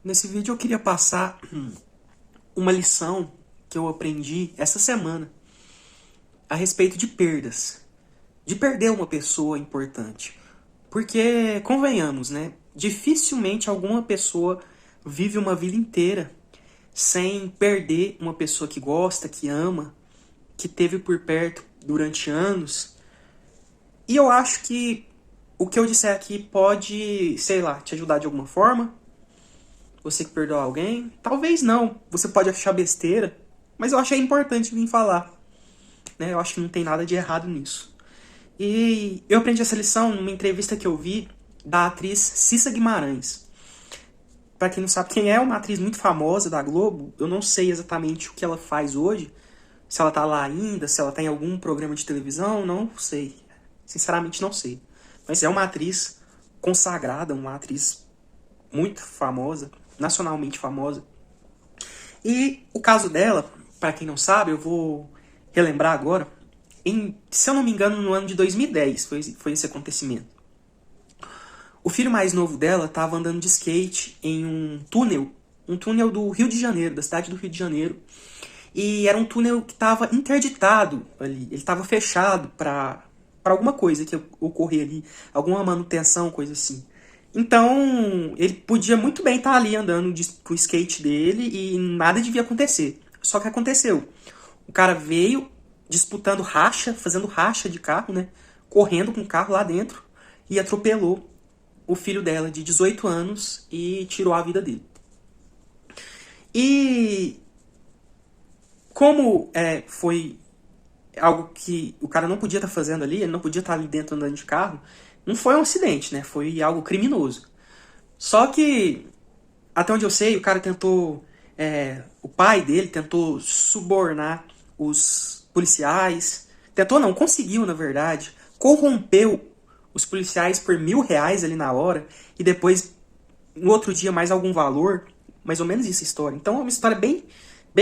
Nesse vídeo eu queria passar uma lição que eu aprendi essa semana a respeito de perdas, de perder uma pessoa importante. Porque, convenhamos, né? Dificilmente alguma pessoa vive uma vida inteira sem perder uma pessoa que gosta, que ama, que teve por perto durante anos. E eu acho que o que eu disser aqui pode, sei lá, te ajudar de alguma forma. Você que perdoa alguém? Talvez não. Você pode achar besteira, mas eu achei importante vir falar, né? Eu acho que não tem nada de errado nisso. E eu aprendi essa lição numa entrevista que eu vi da atriz Cissa Guimarães. Pra quem não sabe quem é, uma atriz muito famosa da Globo. Eu não sei exatamente o que ela faz hoje. Se ela tá lá ainda, se ela tá em algum programa de televisão, não sei. Sinceramente não sei. Mas é uma atriz consagrada, uma atriz muito famosa, nacionalmente famosa. E o caso dela, para quem não sabe, eu vou relembrar agora, se eu não me engano, no ano de 2010 foi esse acontecimento. O filho mais novo dela estava andando de skate em um túnel do Rio de Janeiro, da cidade do Rio de Janeiro. E era um túnel que estava interditado ali, ele estava fechado para alguma coisa que ocorrer ali, alguma manutenção, coisa assim. Então, ele podia muito bem estar ali andando com o skate dele e nada devia acontecer. Só que aconteceu. O cara veio disputando racha, fazendo racha de carro, né? Correndo com o carro lá dentro e atropelou o filho dela de 18 anos e tirou a vida dele. E como foi algo que o cara não podia estar fazendo ali, ele não podia estar ali dentro andando de carro, não foi um acidente, né? Foi algo criminoso. Só que, até onde eu sei, o cara tentou... o pai dele tentou subornar os policiais. Tentou não, conseguiu, na verdade. Corrompeu os policiais por R$ 1.000 ali na hora. E depois, no outro dia, mais algum valor. Mais ou menos isso a história. Então é uma história bem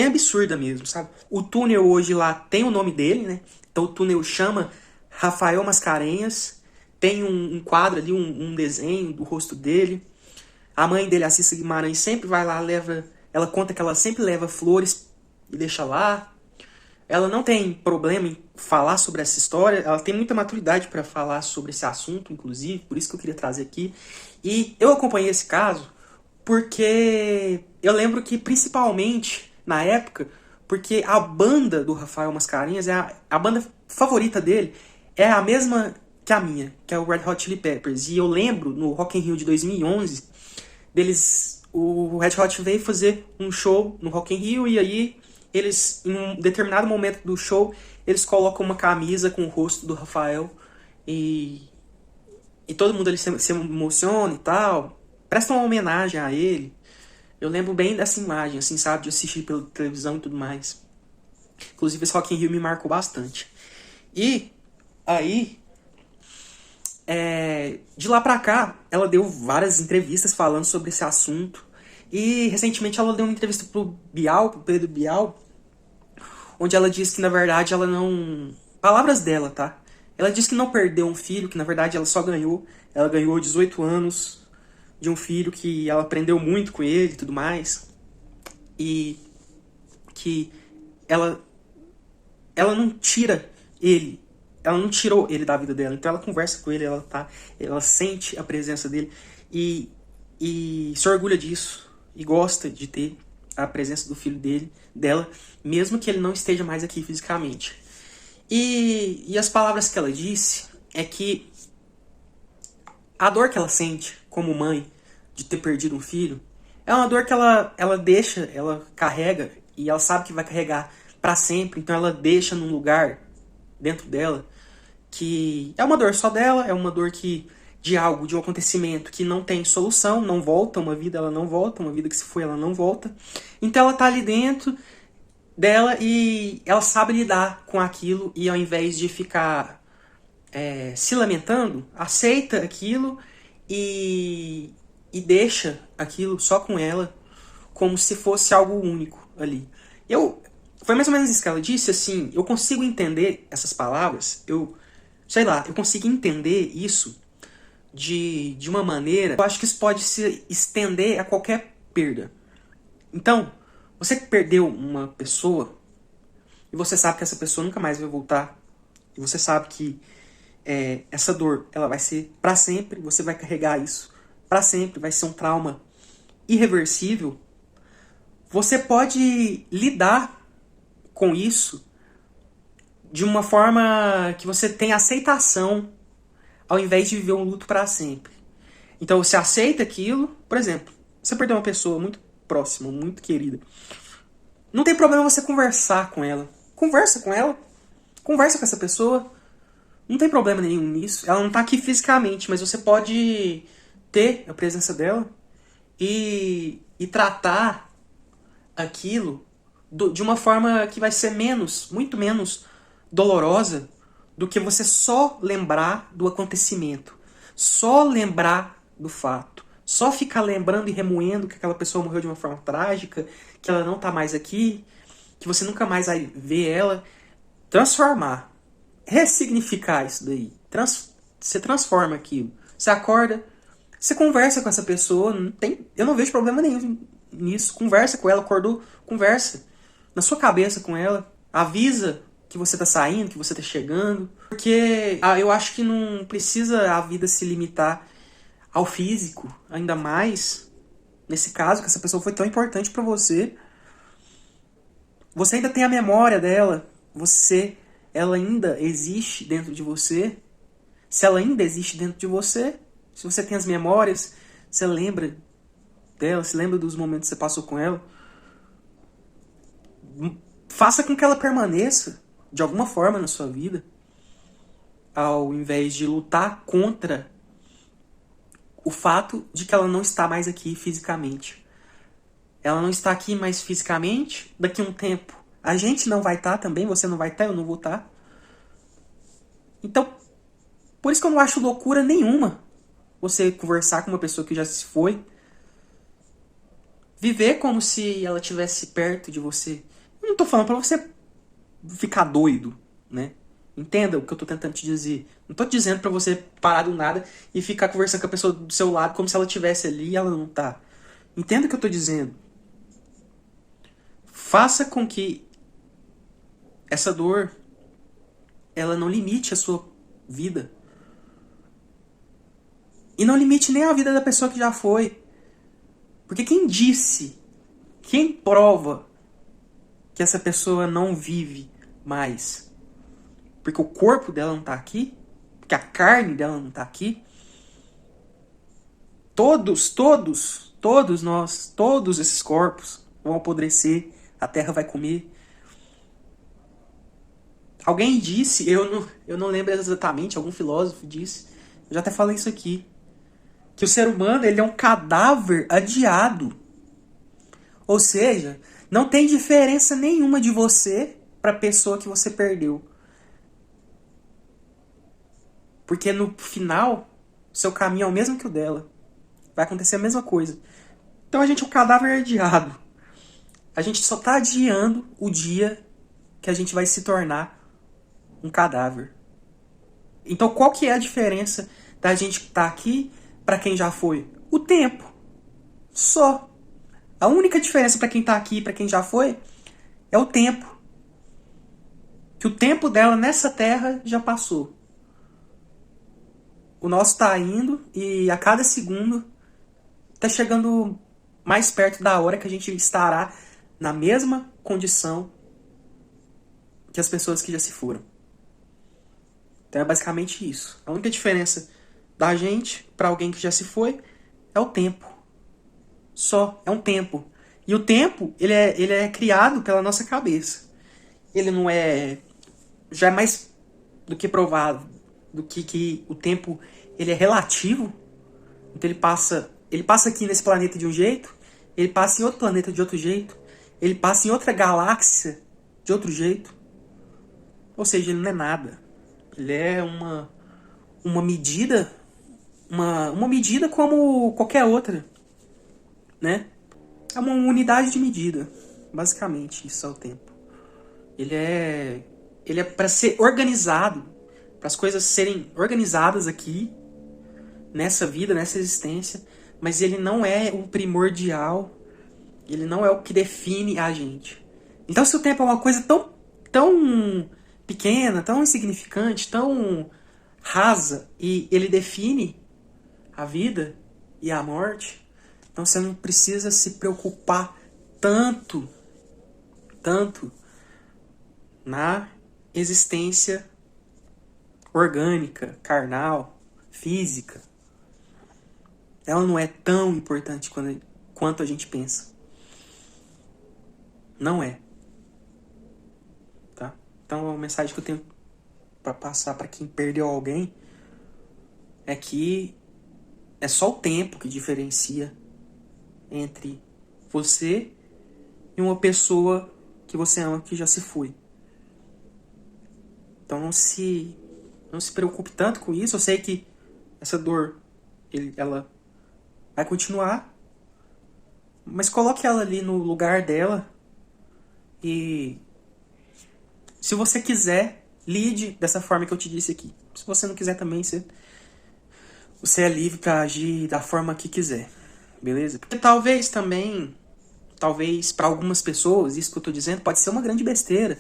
absurda mesmo, sabe? O túnel hoje lá tem o nome dele, né? Então o túnel chama Rafael Mascarenhas. Tem um quadro ali, um desenho do rosto dele. A mãe dele, a Cissa Guimarães, sempre vai lá, ela conta que ela sempre leva flores e deixa lá. Ela não tem problema em falar sobre essa história, ela tem muita maturidade para falar sobre esse assunto, inclusive, por isso que eu queria trazer aqui. E eu acompanhei esse caso porque eu lembro que, principalmente na época, porque a banda do Rafael Mascarenhas, a banda favorita dele, é a mesma que a minha, que é o Red Hot Chili Peppers. E eu lembro, no Rock in Rio de 2011, o Red Hot veio fazer um show no Rock in Rio e aí eles, em um determinado momento do show, eles colocam uma camisa com o rosto do Rafael e, e todo mundo ali se emociona e tal, presta uma homenagem a ele. Eu lembro bem dessa imagem, assim, sabe, de assistir pela televisão e tudo mais. Inclusive esse Rock in Rio me marcou bastante. E aí, de lá pra cá, ela deu várias entrevistas falando sobre esse assunto. E recentemente ela deu uma entrevista pro Bial, pro Pedro Bial, onde ela disse que na verdade ela não... Palavras dela, tá? Ela disse que não perdeu um filho, que na verdade ela só ganhou. Ela ganhou 18 anos de um filho que ela aprendeu muito com ele e tudo mais. E que ela não tira ele. Ela não tirou ele da vida dela. Então ela conversa com ele, ela sente a presença dele e se orgulha disso. E gosta de ter a presença do filho dela, mesmo que ele não esteja mais aqui fisicamente. E as palavras que ela disse é que a dor que ela sente como mãe de ter perdido um filho é uma dor que ela deixa, ela carrega e ela sabe que vai carregar para sempre. Então ela deixa num lugar dentro dela que é uma dor só dela, é uma dor de um acontecimento que não tem solução, não volta, uma vida ela não volta, uma vida que se foi ela não volta. Então ela tá ali dentro dela e ela sabe lidar com aquilo e ao invés de ficar se lamentando, aceita aquilo e deixa aquilo só com ela como se fosse algo único ali. Foi mais ou menos isso que ela disse, assim, eu consigo entender essas palavras, eu consigo entender isso de uma maneira, eu acho que isso pode se estender a qualquer perda. Então, você que perdeu uma pessoa, e você sabe que essa pessoa nunca mais vai voltar, e você sabe que essa dor ela vai ser para sempre, você vai carregar isso para sempre, vai ser um trauma irreversível, você pode lidar com isso de uma forma que você tenha aceitação, ao invés de viver um luto para sempre. Então você aceita aquilo, por exemplo, você perdeu uma pessoa muito próxima, muito querida. Não tem problema você conversar com ela. Conversa com ela. Conversa com essa pessoa. Não tem problema nenhum nisso. Ela não tá aqui fisicamente, mas você pode ter a presença dela e tratar aquilo de uma forma que vai ser muito menos dolorosa do que você só lembrar do acontecimento. Só lembrar do fato. Só ficar lembrando e remoendo que aquela pessoa morreu de uma forma trágica, que ela não tá mais aqui, que você nunca mais vai ver ela. Transformar. Ressignificar isso daí. Você transforma aquilo. Você acorda, você conversa com essa pessoa. Eu não vejo problema nenhum nisso. Conversa com ela, acordou, conversa. Na sua cabeça com ela. Avisa que você tá saindo, que você tá chegando. Porque eu acho que não precisa a vida se limitar ao físico, ainda mais nesse caso, que essa pessoa foi tão importante pra você. Você ainda tem a memória dela, ela ainda existe dentro de você. Se ela ainda existe dentro de você, se você tem as memórias, você lembra dela, se lembra dos momentos que você passou com ela, faça com que ela permaneça de alguma forma na sua vida, ao invés de lutar contra o fato de que ela não está mais aqui fisicamente. Ela não está aqui mais fisicamente, daqui a um tempo a gente não vai estar também, você não vai estar, eu não vou estar. Então, por isso que eu não acho loucura nenhuma você conversar com uma pessoa que já se foi, viver como se ela estivesse perto de você. Eu não tô falando pra você ficar doido, né? Entenda o que eu tô tentando te dizer. Não tô te dizendo pra você parar do nada e ficar conversando com a pessoa do seu lado como se ela estivesse ali e ela não tá. Entenda o que eu tô dizendo. Faça com que essa dor ela não limite a sua vida. E não limite nem a vida da pessoa que já foi. Porque quem disse, quem prova que essa pessoa não vive mais? Porque o corpo dela não tá aqui? Porque a carne dela não tá aqui? Todos nós, todos esses corpos vão apodrecer, a terra vai comer. Alguém disse, eu não lembro exatamente, algum filósofo disse, eu já até falei isso aqui, que o ser humano ele é um cadáver adiado. Ou seja, não tem diferença nenhuma de você para a pessoa que você perdeu. Porque no final, seu caminho é o mesmo que o dela. Vai acontecer a mesma coisa. Então a gente é um cadáver adiado. A gente só está adiando o dia que a gente vai se tornar um cadáver. Então qual que é a diferença da gente que está aqui para quem já foi? O tempo. Só. A única diferença para quem está aqui e para quem já foi é o tempo. Que o tempo dela nessa terra já passou. O nosso está indo e a cada segundo está chegando mais perto da hora que a gente estará na mesma condição que as pessoas que já se foram. Então é basicamente isso. A única diferença da gente para alguém que já se foi é o tempo. Só, é um tempo. E o tempo, ele é criado pela nossa cabeça. Ele não é... Já é mais do que provado do que o tempo ele é relativo. Então ele passa aqui nesse planeta de um jeito, ele passa em outro planeta de outro jeito, ele passa em outra galáxia de outro jeito. Ou seja, ele não é nada. Ele é uma medida, uma medida como qualquer outra, né? É uma unidade de medida, basicamente, isso é o tempo. Ele é para ser organizado, para as coisas serem organizadas aqui, nessa vida, nessa existência, mas ele não é o primordial, Ele não é o que define a gente. Então, se o tempo é uma coisa tão pequena, tão insignificante, tão rasa, e ele define a vida e a morte, então você não precisa se preocupar tanto na existência orgânica, carnal, física. Ela não é tão importante quanto a gente pensa. Não é. Tá? Então a mensagem que eu tenho para passar para quem perdeu alguém é que é só o tempo que diferencia entre você e uma pessoa que você ama que já se foi. Então não se preocupe tanto com isso. Eu sei que essa dor ela vai continuar, mas coloque ela ali no lugar dela e, se você quiser, lide dessa forma que eu te disse aqui. Se você não quiser também, você é livre para agir da forma que quiser, beleza? Porque talvez para algumas pessoas, isso que eu tô dizendo pode ser uma grande besteira.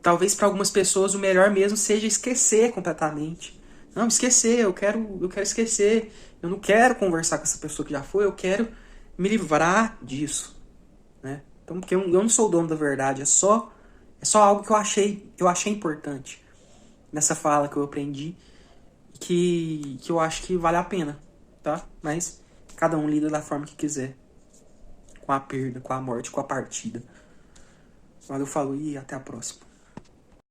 Talvez para algumas pessoas o melhor mesmo seja esquecer completamente. Não, esquecer, eu quero esquecer. Eu não quero conversar com essa pessoa que já foi, eu quero me livrar disso, né? Então, porque eu não sou o dono da verdade, é só algo que eu achei importante nessa fala que eu aprendi, que eu acho que vale a pena, tá? Mas cada um lida da forma que quiser com a perda, com a morte, com a partida. Valeu, falou e até a próxima.